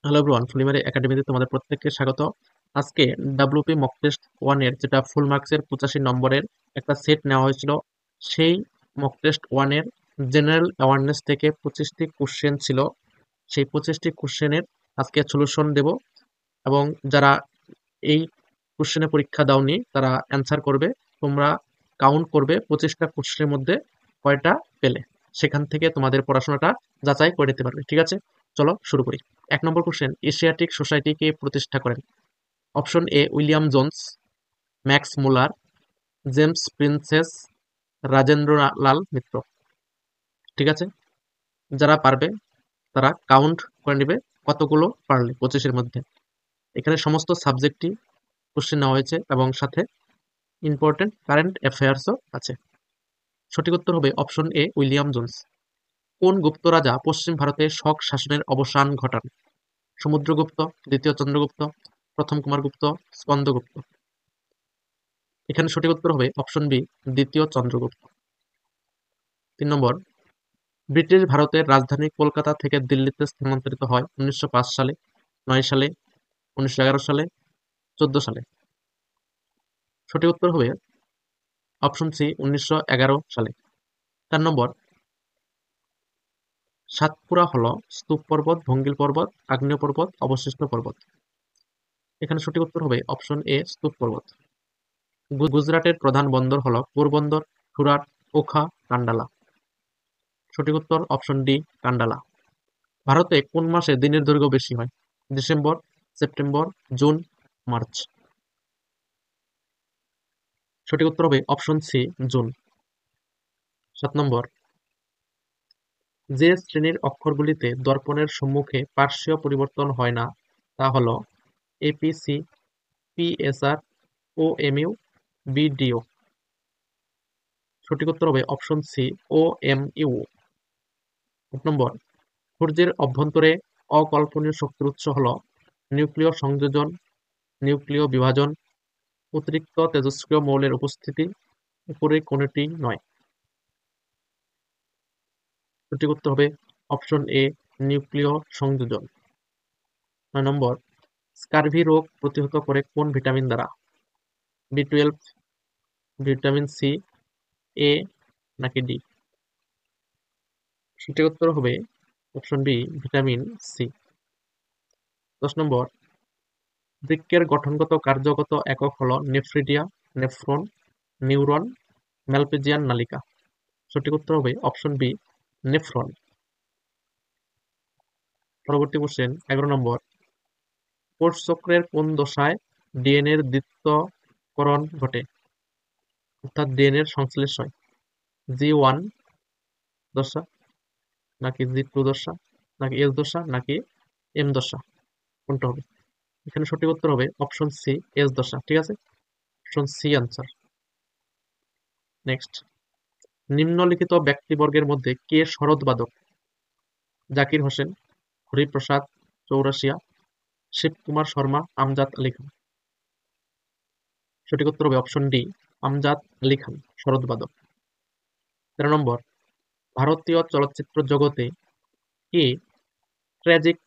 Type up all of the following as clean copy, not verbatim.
Hello everyone, ফুলিমারি একাডেমিতে তোমাদের প্রত্যেককে স্বাগত। আজকে ডাব্লিউপি মক টেস্ট 1 এর যেটা ফুল মার্কসের 85 নম্বরের একটা সেট নেওয়া হয়েছিল, সেই মক টেস্ট 1 এর জেনারেল অ্যাওয়ারনেস থেকে 25টি কোশ্চেন ছিল। সেই 25টি কোশ্চেনের আজকে সলিউশন দেব, এবং যারা এই কোশ্চেনে পরীক্ষা দাওনি তারা অ্যান্সার করবে। তোমরা কাউন্ট করবে 25টা কোশ্চেনের মধ্যে কয়টা পেলে, সেখান থেকে তোমাদের পড়াশোনাটা যাচাই করে নিতে পারবে। ঠিক আছে, চলো শুরু করি। 1 নম্বর কোশ্চেন, এশিয়াটিক সোসাইটিকে প্রতিষ্ঠা করেন? Option A William Jones, Max Muller, James Prinsep, Rajendralal Mitra. ঠিক আছে, যারা পারবে তারা কাউন্ট করে নেবে কতগুলো পারলে 25-এর মধ্যে। এখানে সমস্ত সাবজেক্টই কোশ্চেন নেওয়া হয়েছে এবং সাথে ইম্পর্টেন্ট কারেন্ট অ্যাফেয়ার্সও আছে। সঠিক উত্তর হবে অপশন এ উইলিয়াম জোন্স। কোন গুপ্ত রাজা পশ্চিম ভারতে শক শাসনের অবসান ঘটান? সমুদ্রগুপ্ত, দ্বিতীয় চন্দ্রগুপ্ত, প্রথম কুমারগুপ্ত, স্কন্দগুপ্ত। এখানে সঠিক উত্তর হবে অপশন বি, দ্বিতীয় চন্দ্রগুপ্ত। 3 নম্বর, ব্রিটিশ ভারতের রাজধানী কলকাতা থেকে দিল্লিতে স্থানান্তরিত হয় 1905 সালে, 9 সালে, 1911 সালে, 14 সালে। সঠিক উত্তর হবে অপশন সি, 1911 সালে। 4 নম্বর, সাতপুরা হলো স্তূপ পর্বত, ভঙ্গিল পর্বত, আগ্নেয় পর্বত, অবশিষ্ট পর্বত। এখানে সঠিক উত্তর হবে অপশন এ, স্তূপ পর্বত। গুজরাটের প্রধান বন্দর হলো পোরবন্দর, সুরাট, ওখা, কান্ডালা। সঠিক উত্তর অপশন ডি, কান্ডালা। ভারতে কোন মাসে দিনের দৈর্ঘ্য বেশি হয়? December, September, June, March. সঠিক উত্তর হবে অপশন সি, জুন। 7 নম্বর, যে শ্রেণীর অক্ষরগুলিতে দর্পণের সম্মুখে পার্শ্বীয় পরিবর্তন হয় না তা হল এপিসি, পিএসআর, ওএমইউ, বিডিও। সঠিক উত্তর হবে অপশন সি, ওএমইউ। 8 নম্বর, সূর্যের অভ্যন্তরে অকল্পনীয় শক্তির উৎস হল নিউক্লিয় সংযোজন, নিউক্লিয় বিভাজন, অতিরিক্ত তেজস্ক্রিয় মৌলের উপস্থিতি, উপরে কোনটি নয়। সঠিক উত্তর হবে অপশন এ, নিউক্লিয় সংযোজন। 9 নম্বর, স্কারভি রোগ প্রতিহত করে কোন ভিটামিন দ্বারা? বি12, ভিটামিন সি, এ নাকি ডি? সঠিক উত্তর হবে অপশন বি, ভিটামিন সি। 10 নম্বর, বৃক্কের গঠনগত কার্যগত একক হল নেফ্রিডিয়া, নেফ্রন, নিউরন, ম্যালপিজিয়ান নালিকা। সঠিক উত্তর হবে অপশন বি, নেফ্রন। পরবর্তী কোশ্চেন, 11 নম্বর, কোষচক্রের কোন দশায় ডিএনএর দ্বিত্বকরণ ঘটে, অর্থাৎ ডিএনএর সংশ্লেষ হয়? জি1 দশা, নাকি জি2 দশা, নাকি এস দশা, নাকি এম দশা? কোনটা হবে? এখানে সঠিক উত্তর হবে অপশন সি, এস দশা। ঠিক আছে, অপশন সি আনসার। নেক্সট, নিম্নলিখিত ব্যক্তিবর্গের মধ্যে কে সরোদবাদক? জাকির হোসেন, হরিপ্রসাদ চৌরাশিয়া, শিবকুমার শর্মা, আমজাদ আলী খান। সঠিক উত্তর হবে অপশন ডি, আমজাদ আলী খান সরোদবাদক। 13 নম্বর, ভারতীয় চলচ্চিত্র জগতে কে ট্র্যাজিক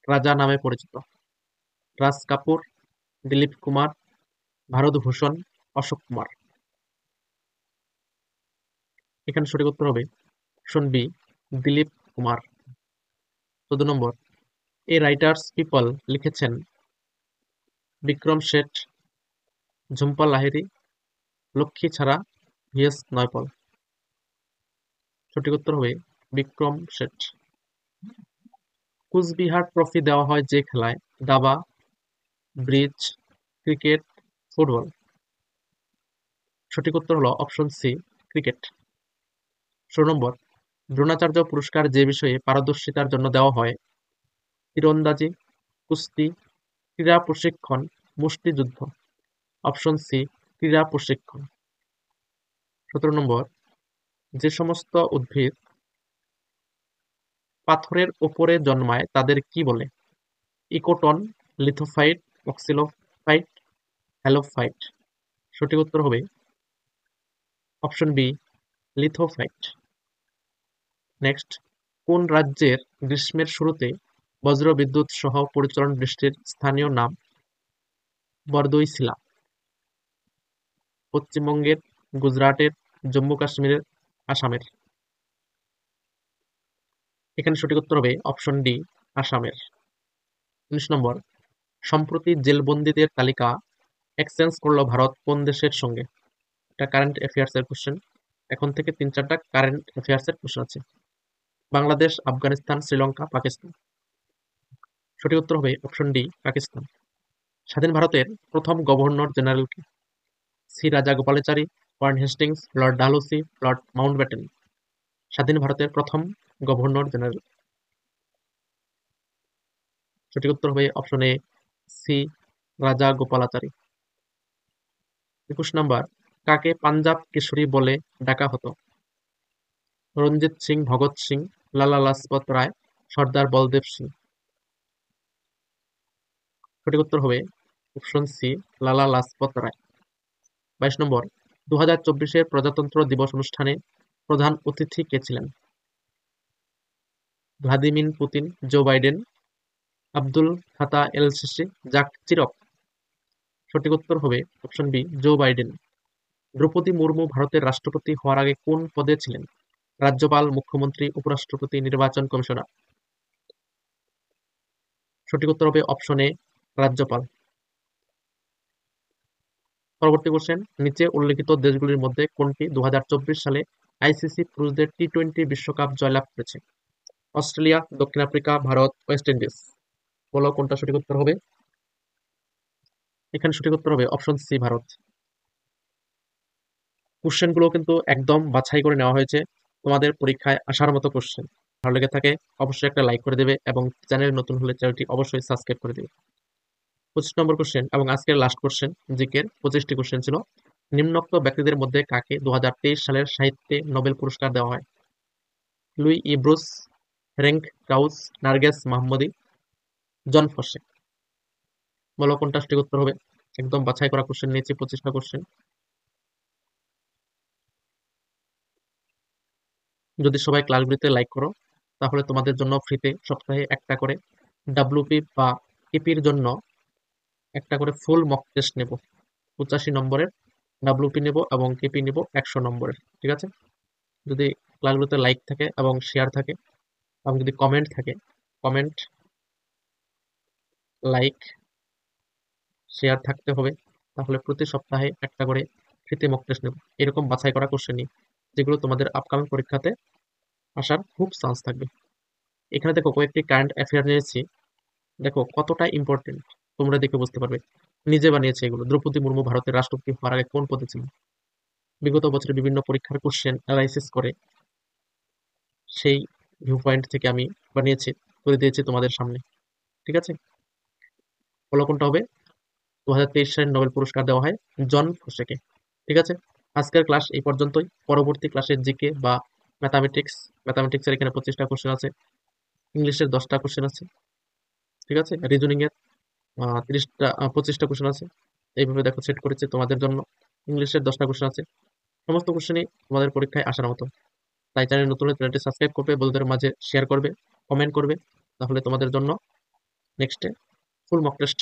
রাজা নামে পরিচিত? রাজ কাপুর, দিলীপ কুমার, ভারতভূষণ, অশোক কুমার। এখানে সঠিক উত্তর হবে অপশন বি, দিলীপ কুমার। 14 নম্বর, এ রাইটার্স পিপল লিখেছেন বিক্রম শেঠ, ঝুম্পা লাহিড়ী, লক্ষ্মী ছাড়া, ভিএস নয়পল। সঠিক উত্তর হবে বিক্রম শেঠ। কুচবিহার ট্রফি দেওয়া হয় যে খেলায়? দাবা, ব্রিজ, ক্রিকেট, ফুটবল। সঠিক উত্তর হলো অপশন সি, ক্রিকেট। 16 নম্বর, দ্রোণাচার্য পুরস্কার যে বিষয়ে পারদর্শিতার জন্য দেওয়া হয়? তীরন্দাজি, কুস্তি, ক্রীড়া প্রশিক্ষণ, মুষ্টিযুদ্ধ। অপশন সি, ক্রীড়া প্রশিক্ষণ। 17 নম্বর, যে সমস্ত উদ্ভিদ পাথরের ওপরে জন্মায় তাদের কি বলে? Ecotone, lithophyte, oxylophyte, halophyte. সঠিক উত্তর হবে অপশন বি, লিথোফাইট। নেক্সট, কোন রাজ্যের গ্রীষ্মের শুরুতে বজ্র বিদ্যুৎ সহ পরিচলন বৃষ্টির স্থানীয় নাম বরদৈছিলা। পশ্চিমবঙ্গের, গুজরাটের, জম্মু কাশ্মীরের, আসামের। এখানে সঠিক উত্তর হবে অপশন ডি, আসামের। 19 নম্বর, সম্প্রতি জেলবন্দীদের তালিকা এক্সচেঞ্জ করলো ভারত কোন দেশের সঙ্গে? এটা কারেন্ট অ্যাফেয়ার্স এর কোশ্চেন। এখন থেকে 3-4টা কারেন্ট অ্যাফেয়ার্স এর কোশ্চেন আছে। বাংলাদেশ, আফগানিস্তান, শ্রীলঙ্কা, পাকিস্তান। সঠিক উত্তর হবে অপশন ডি, পাকিস্তান। স্বাধীন ভারতের প্রথম গভর্নর জেনারেল কে? C Rajagopalachari, Warren Hastings, Lord Dalhousie, Lord Mountbatten. স্বাধীন ভারতের প্রথম গভর্নর জেনারেল। সঠিক উত্তর হবে অপশন এ, সি রাজাগোপালাচারী। 21 নম্বর, কাকে পাঞ্জাব কেশরী বলে ডাকা হতো? রঞ্জিত সিং, ভগৎ সিং, লালা লাজপত রায়, সর্দার বলদেব সিং। সঠিক উত্তর হবে অপশন সি, লালা লাজপত রায়। 22 নম্বর, 2024 প্রজাতন্ত্র দিবস অনুষ্ঠানে প্রধান অতিথি কে ছিলেন? Vladimir Putin, Joe Biden, Abdel Fattah el Sisi, Jacques Chirac. সঠিক উত্তর হবে option B, Joe Biden. Droupadi Murmu ভারতের রাষ্ট্রপতি হওয়ার আগে কোন পদে ছিলেন? রাজ্যপাল, মুখ্যমন্ত্রী, উপরাষ্ট্রপতি, নির্বাচন কমিশনার। সঠিক উত্তর হবে অপশন এ, রাজ্যপাল। পরবর্তী কোশ্চেন, নিচে উল্লেখিত দেশগুলির মধ্যে কোনটি 2024 সালে আইসিসি পুরুষদের টি-20 বিশ্বকাপ জয়লাভ করেছে? অস্ট্রেলিয়া, দক্ষিণ আফ্রিকা, ভারত, ওয়েস্ট ইন্ডিজ। বলো কোনটা সঠিক উত্তর হবে? এখানে সঠিক উত্তর হবে অপশন সি, ভারত। কোশ্চেন গুলো কিন্তু একদম বাছাই করে নেওয়া হয়েছে, তোমাদের পরীক্ষায় আসার মতো কোশ্চেন। ভালো লেগে থাকে অবশ্যই একটা লাইক করে দেবে এবং চ্যানেল নতুন হলে চ্যানেলটি অবশ্যই সাবস্ক্রাইব করে দেবে। 25 নম্বর কোশ্চেন এবং আজকের লাস্ট কোশ্চেন, জিকের 25টি কোশ্চেন ছিল। নিম্নোক্ত ব্যক্তিদের মধ্যে কাকে 2023 সালের সাহিত্যে নোবেল পুরস্কার দেওয়া হয়? লুই ই ব্রুস, ফ্রেঙ্ক ক্রাউস, নার্গেস মাহমুদি, জন ফসে। বলো কোনটা সঠিক উত্তর হবে? একদম বাছাই করা কোশ্চেন নিয়েছি, 25টা কোশ্চেন। যদি সবাই ক্লাসগুলিতে লাইক করো তাহলে তোমাদের জন্য ফ্রিতে সপ্তাহে একটা করে ডাব্লিউপি বা কেপির জন্য একটা করে ফুল মক টেস্ট নেব। 85 নম্বরের ডাব্লিউপি নেব এবং কেপি নেব 100 নম্বরের। ঠিক আছে? যদি ক্লাসগুলোতে লাইক থাকে এবং শেয়ার থাকে এবং যদি কমেন্ট থাকে, কমেন্ট, লাইক, শেয়ার থাকতে হবে, তাহলে প্রতি সপ্তাহে একটা করে ফ্রিতে মক টেস্ট নেব। এরকম বাছাই করা কোশ্চেন নিয়ে যেগুলো তোমাদের আপকামিং পরীক্ষাতে আসার খুব চান্স থাকবে। এখানে দেখো কয়েকটি কারেন্ট অ্যাফেয়ার নিয়েছি, দেখো কতটা ইম্পর্টেন্ট তোমরা দেখে বুঝতে পারবে। নিজে বানিয়েছে এগুলো। দ্রৌপদী মুর্মু ভারতের রাষ্ট্রপতি হওয়ার আগে কোন পদে ছিলেন? বিগত বছরের বিভিন্ন পরীক্ষার কোশ্চেন অ্যানালাইসিস করে সেই ভিউ পয়েন্ট থেকে আমি বানিয়েছি, করে দিয়েছি তোমাদের সামনে। ঠিক আছে? ফলো কোনটা হবে? 2023 সালে নোবেল পুরস্কার দেওয়া হয় জন ফসেকে। ঠিক আছে? আজকের ক্লাস এই পর্যন্তই। পরবর্তী ক্লাসে জিকে বা ম্যাথামেটিক্সের এখানে 25টা কোশ্চেন আছে, ইংলিশের 10টা কোশ্চেন আছে। ঠিক আছে? রিজনিং এর 25টা কোশ্চেন আছে। এইভাবে দেখো সেট করেছে তোমাদের জন্য। ইংলিশের 10টা কোশ্চেন আছে। সমস্ত কোশ্চেনই তোমাদের পরীক্ষায় আসার মতো। তাই চ্যানেল নতুন হলে চ্যানেলটি সাবস্ক্রাইব করবে, বন্ধুদের মাঝে শেয়ার করবে, কমেন্ট করবে, তাহলে তোমাদের জন্য নেক্সটে ফুল মক টেস্ট